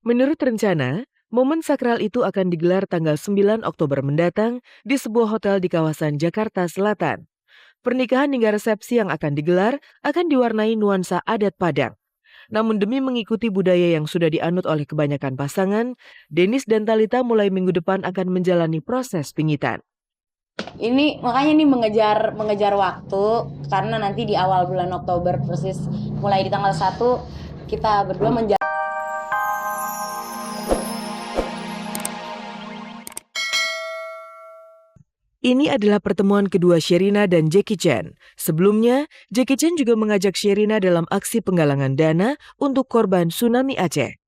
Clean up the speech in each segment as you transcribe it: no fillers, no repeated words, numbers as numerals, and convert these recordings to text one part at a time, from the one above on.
Menurut rencana, momen sakral itu akan digelar tanggal 9 Oktober mendatang di sebuah hotel di kawasan Jakarta Selatan. Pernikahan hingga resepsi yang akan digelar akan diwarnai nuansa adat Padang. Namun demi mengikuti budaya yang sudah dianut oleh kebanyakan pasangan, Denis dan Thalita mulai minggu depan akan menjalani proses pingitan. Ini makanya nih mengejar mengejar waktu karena nanti di awal bulan Oktober persis mulai di tanggal 1 kita berdua menjalani. Ini adalah pertemuan kedua Sherina dan Jackie Chan. Sebelumnya, Jackie Chan juga mengajak Sherina dalam aksi penggalangan dana untuk korban tsunami Aceh.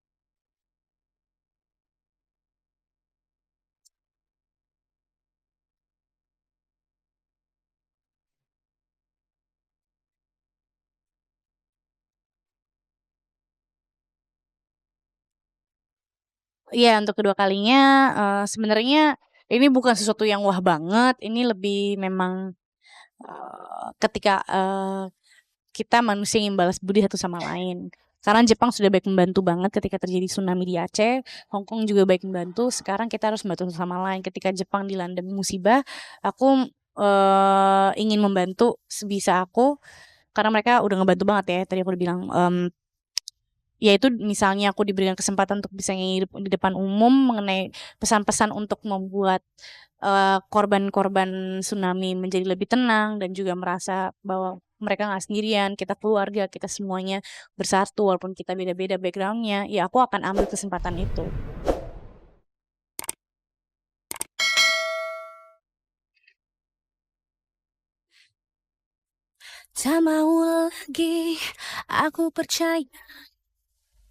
Iya, untuk kedua kalinya, sebenarnya ini bukan sesuatu yang wah banget, ini lebih memang, ketika, kita manusia ingin balas budi satu sama lain. Karena Jepang sudah baik membantu banget ketika terjadi tsunami di Aceh, Hong Kong juga baik membantu, sekarang kita harus membantu satu sama lain. Ketika Jepang dilanda musibah, aku, ingin membantu sebisa aku, karena mereka udah ngebantu banget ya, tadi aku udah bilang, ya itu misalnya aku diberikan kesempatan untuk bisa nyanyi di depan umum mengenai pesan-pesan untuk membuat, korban-korban tsunami menjadi lebih tenang dan juga merasa bahwa mereka nggak sendirian, kita keluarga, kita semuanya bersatu walaupun kita beda-beda background-nya, ya aku akan ambil kesempatan itu. Tak mau lagi aku percaya.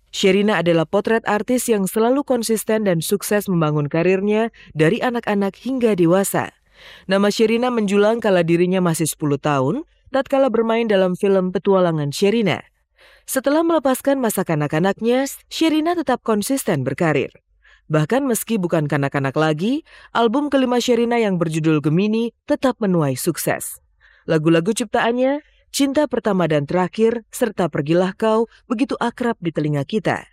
Sherina adalah potret artis yang selalu konsisten dan sukses membangun karirnya dari anak-anak hingga dewasa. Nama Sherina menjulang kala dirinya masih 10 tahun, tatkala bermain dalam film Petualangan Sherina. Setelah melepaskan masa kanak-kanaknya, Sherina tetap konsisten berkarir. Bahkan meski bukan kanak-kanak lagi, album kelima Sherina yang berjudul Gemini tetap menuai sukses. Lagu-lagu ciptaannya, Cinta Pertama dan Terakhir, serta Pergilah Kau begitu akrab di telinga kita.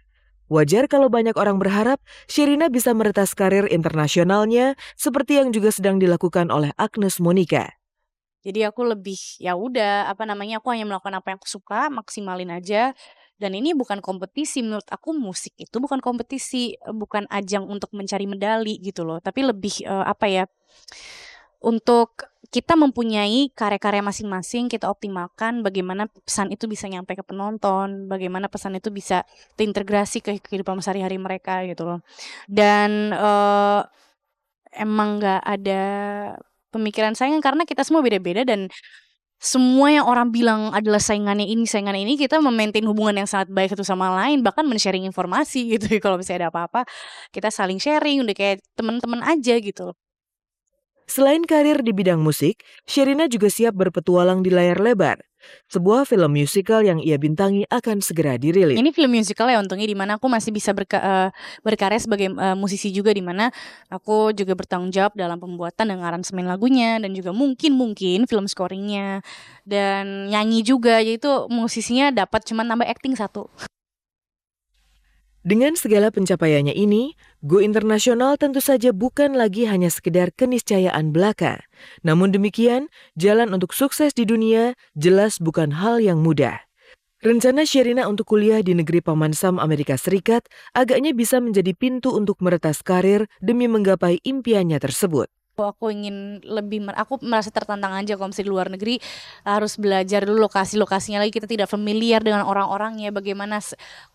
Wajar kalau banyak orang berharap Sherina bisa meretas karir internasionalnya seperti yang juga sedang dilakukan oleh Agnes Monica. Jadi aku lebih, ya udah, apa namanya, aku hanya melakukan apa yang aku suka, maksimalin aja. Dan ini bukan kompetisi, menurut aku musik itu bukan kompetisi, bukan ajang untuk mencari medali gitu loh. Tapi lebih, apa ya, untuk kita mempunyai karya-karya masing-masing, kita optimalkan bagaimana pesan itu bisa nyampe ke penonton, bagaimana pesan itu bisa terintegrasi ke kehidupan sehari-hari mereka gitu loh. Dan, emang nggak ada pemikiran saingan karena kita semua beda-beda dan semua yang orang bilang adalah saingannya ini, kita memaintain hubungan yang sangat baik satu sama lain, bahkan men-sharing informasi gitu ya, kalau misalnya ada apa-apa, kita saling sharing, udah kayak teman-teman aja gitu. Selain karir di bidang musik, Sherina juga siap berpetualang di layar lebar. Sebuah film musikal yang ia bintangi akan segera dirilis. Ini film musical ya untungnya di mana aku masih bisa berkarya sebagai, musisi juga di mana aku juga bertanggung jawab dalam pembuatan dan aransemen lagunya dan juga mungkin film scoring-nya dan nyanyi juga, jadi itu musisinya dapat cuman nambah acting satu. Dengan segala pencapaiannya ini, go internasional tentu saja bukan lagi hanya sekedar keniscayaan belaka. Namun demikian, jalan untuk sukses di dunia jelas bukan hal yang mudah. Rencana Sherina untuk kuliah di negeri Paman Sam Amerika Serikat agaknya bisa menjadi pintu untuk meretas karir demi menggapai impiannya tersebut. Aku ingin aku merasa tertantang aja kalau misalnya di luar negeri, harus belajar dulu lokasi-lokasinya lagi, kita tidak familiar dengan orang-orangnya, bagaimana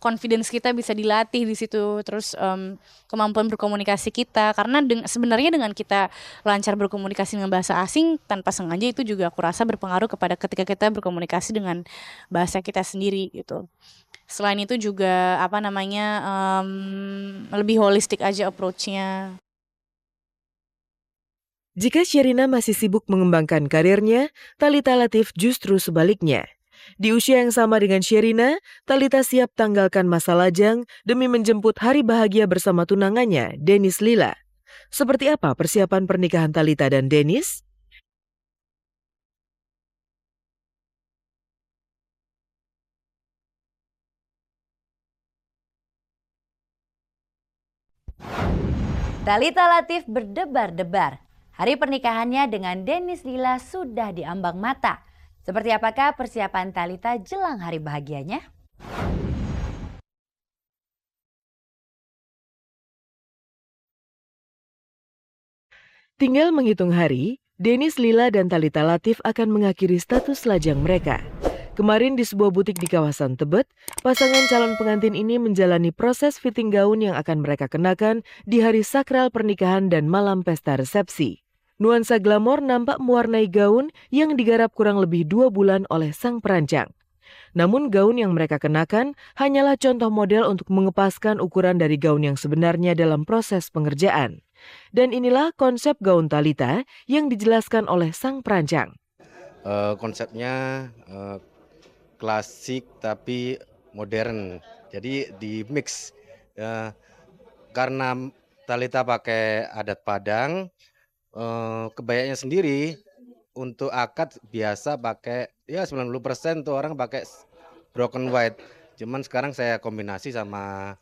confidence kita bisa dilatih di situ, terus, kemampuan berkomunikasi kita, karena sebenarnya dengan kita lancar berkomunikasi dengan bahasa asing, tanpa sengaja itu juga aku rasa berpengaruh kepada ketika kita berkomunikasi dengan bahasa kita sendiri gitu. Selain itu juga, apa namanya, lebih holistik aja approach-nya. Jika Sherina masih sibuk mengembangkan karirnya, Thalita Latif justru sebaliknya. Di usia yang sama dengan Sherina, Thalita siap tanggalkan masa lajang demi menjemput hari bahagia bersama tunangannya, Denis Lila. Seperti apa persiapan pernikahan Thalita dan Denis? Thalita Latief berdebar-debar. Hari pernikahannya dengan Dennis Lila sudah diambang mata. Seperti apakah persiapan Thalita jelang hari bahagianya? Tinggal menghitung hari, Dennis Lila dan Thalita Latief akan mengakhiri status lajang mereka. Kemarin di sebuah butik di kawasan Tebet, pasangan calon pengantin ini menjalani proses fitting gaun yang akan mereka kenakan di hari sakral pernikahan dan malam pesta resepsi. Nuansa glamor nampak mewarnai gaun yang digarap kurang lebih 2 bulan oleh sang perancang. Namun gaun yang mereka kenakan hanyalah contoh model untuk mengepaskan ukuran dari gaun yang sebenarnya dalam proses pengerjaan. Dan inilah konsep gaun Thalita yang dijelaskan oleh sang perancang. Konsepnya klasik tapi modern, jadi di mix. Karena Thalita pakai adat Padang, kebayanya sendiri untuk akad biasa pakai ya 90% tuh orang pakai broken white. Cuman sekarang saya kombinasi sama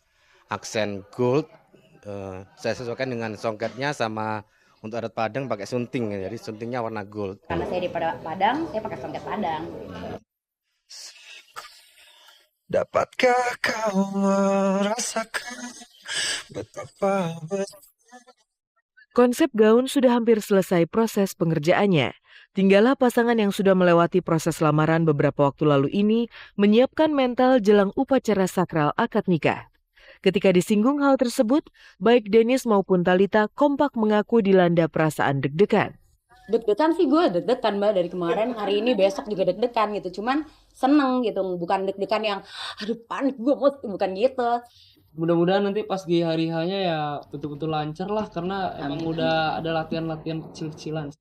aksen gold. Saya sesuaikan dengan songketnya sama untuk adat Padang pakai sunting, jadi suntingnya warna gold. Karena saya di Padang, saya pakai songket Padang. Dapatkah kau merasakan betapa Konsep gaun sudah hampir selesai proses pengerjaannya. Tinggallah pasangan yang sudah melewati proses lamaran beberapa waktu lalu ini menyiapkan mental jelang upacara sakral akad nikah. Ketika disinggung hal tersebut, baik Dennis maupun Thalita kompak mengaku dilanda perasaan deg-degan. Deg-degan sih, gue deg-degan Mbak dari kemarin, hari ini, besok juga deg-degan gitu. Cuman seneng gitu, bukan deg-degan yang aduh panik gue bukan gitu. Mudah-mudahan nanti pas di hari H-nya ya betul-betul lancar lah, karena emang udah ada latihan-latihan kecil-kecilan.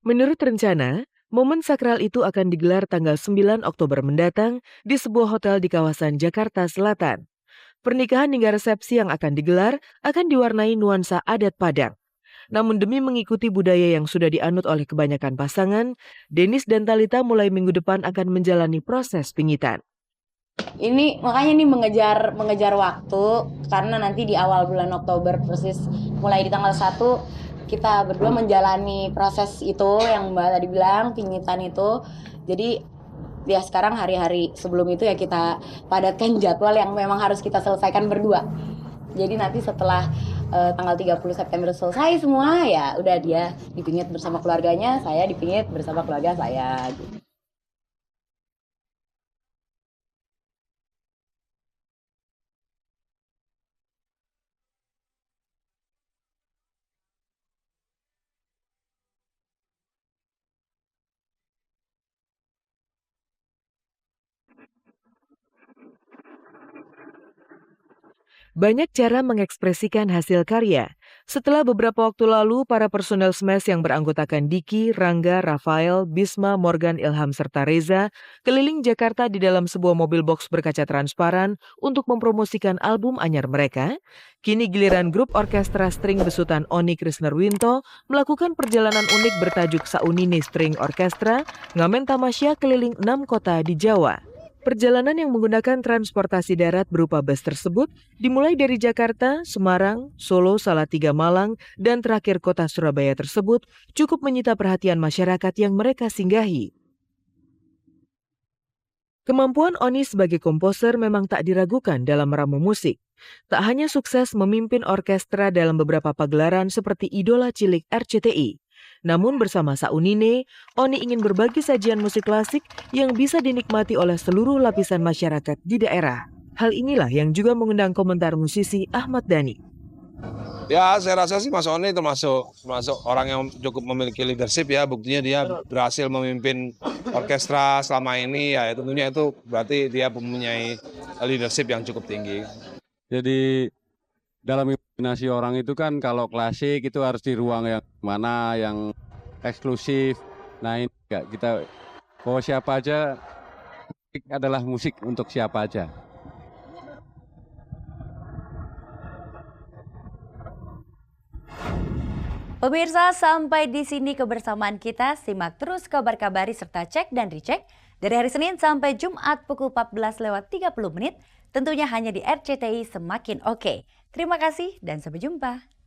Menurut rencana, momen sakral itu akan digelar tanggal 9 Oktober mendatang di sebuah hotel di kawasan Jakarta Selatan. Pernikahan hingga resepsi yang akan digelar akan diwarnai nuansa adat Padang. Namun demi mengikuti budaya yang sudah dianut oleh kebanyakan pasangan, Dennis dan Thalita mulai minggu depan akan menjalani proses pingitan. Ini makanya nih mengejar waktu, karena nanti di awal bulan Oktober persis mulai di tanggal 1 kita berdua menjalani proses itu yang Mbak tadi bilang, pingitan itu. Jadi ya sekarang hari-hari sebelum itu ya kita padatkan jadwal yang memang harus kita selesaikan berdua. Jadi nanti setelah tanggal 30 September selesai semua, ya udah dia dipingit bersama keluarganya, saya dipingit bersama keluarga saya gitu. Banyak cara mengekspresikan hasil karya. Setelah beberapa waktu lalu, para personel Smash yang beranggotakan Diki, Rangga, Rafael, Bisma, Morgan, Ilham, serta Reza keliling Jakarta di dalam sebuah mobil box berkaca transparan untuk mempromosikan album anyar mereka. Kini giliran grup orkestra string besutan Oni Krisnarwinto melakukan perjalanan unik bertajuk Saunini String Orchestra ngamen tamasya keliling 6 kota di Jawa. Perjalanan yang menggunakan transportasi darat berupa bus tersebut dimulai dari Jakarta, Semarang, Solo, Salatiga, Malang, dan terakhir kota Surabaya tersebut cukup menyita perhatian masyarakat yang mereka singgahi. Kemampuan Oni sebagai komposer memang tak diragukan dalam meramu musik. Tak hanya sukses memimpin orkestra dalam beberapa pagelaran seperti Idola Cilik RCTI, namun bersama Saunine, Oni ingin berbagi sajian musik klasik yang bisa dinikmati oleh seluruh lapisan masyarakat di daerah. Hal inilah yang juga mengundang komentar musisi Ahmad Dhani. Ya, saya rasa sih Mas Oni termasuk orang yang cukup memiliki leadership ya. Buktinya dia berhasil memimpin orkestra selama ini, ya tentunya itu berarti dia mempunyai leadership yang cukup tinggi. Jadi dalam imajinasi orang itu kan kalau klasik itu harus di ruang yang mana, yang eksklusif. Nah ini enggak, kita bahwa siapa aja, musik adalah musik untuk siapa aja. Pemirsa, sampai di sini kebersamaan kita. Simak terus kabar kabari serta cek dan recheck Dari hari Senin sampai Jumat pukul 14.30 tentunya hanya di RCTI Semakin Oke. Terima kasih dan sampai jumpa.